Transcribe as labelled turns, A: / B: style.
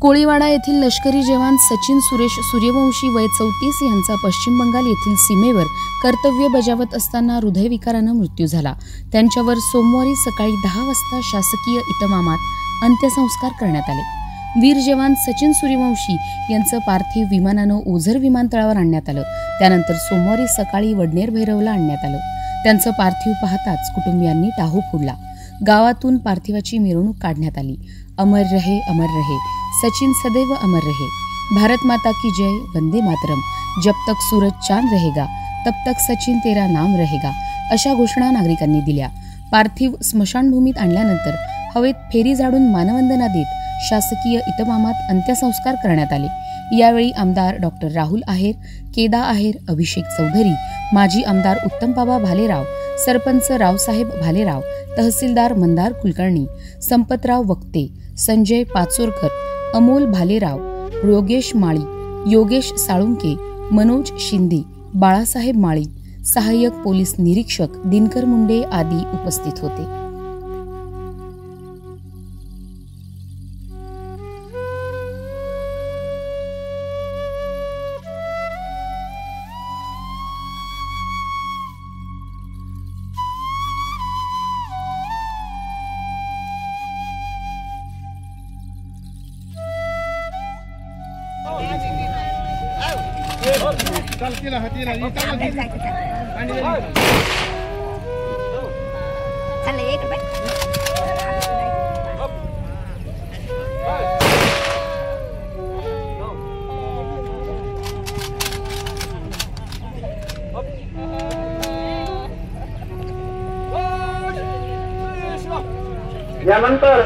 A: कोळीवाडा येथील लष्करी जवान सचिन सुरेश सूर्यवंशी वय 34 यांचा पश्चिम बंगाल येथील सीमेवर कर्तव्य बजावत असताना हृदयविकाराने मृत्यू झाला। त्यांच्यावर सोमवारी सकाळी 10 वाजता शासकीय इतमामात अंत्यसंस्कार करण्यात आले। वीर जवान सचिन सूर्यवंशी यांचं पार्थिव विमानानं ओझर विमानतळावर आणण्यात आलं। त्यानंतर सोमवारी सकाळी वडनेर भैरवला आणण्यात आलं। त्यांचं पार्थिव पाहताच कुटुंबियांनी टाहू फोडला। गावातून पार्थिवाची मिरवणूक काढण्यात आली। अमर रहे सचिन सदैव अमर रहे, भारत माता की जय, वंदे मातरम, जब तक सूरज चांद रहेगा तब तक सचिन तेरा नाम रहेगा अशा घोषणा नागरिकांनी दिल्या। पार्थिव स्मशानभूमीत आणल्यानंतर हवेत फेरी झाडून मानवंदना देत शासकीय इतमामात अंत्यसंस्कार करण्यात आले। यावेळी आमदार डॉक्टर राहुल आहेर, केदा आहेर, अभिषेक चौधरी, माजी आमदार उत्तमबाबा भालेराव, सरपंच रावसाहेब भालेराव, तहसीलदार मंदार कुलकर्णी, संपतराव वक्ते, संजय पाचोरकर, अमोल भालेराव, योगेश माळी, योगेश साळुंके, मनोज शिंदे, बाळासाहेब माळी, सहाय्यक पोलीस निरीक्षक दिनकर मुंडे आदी उपस्थित होते।
B: यानंतर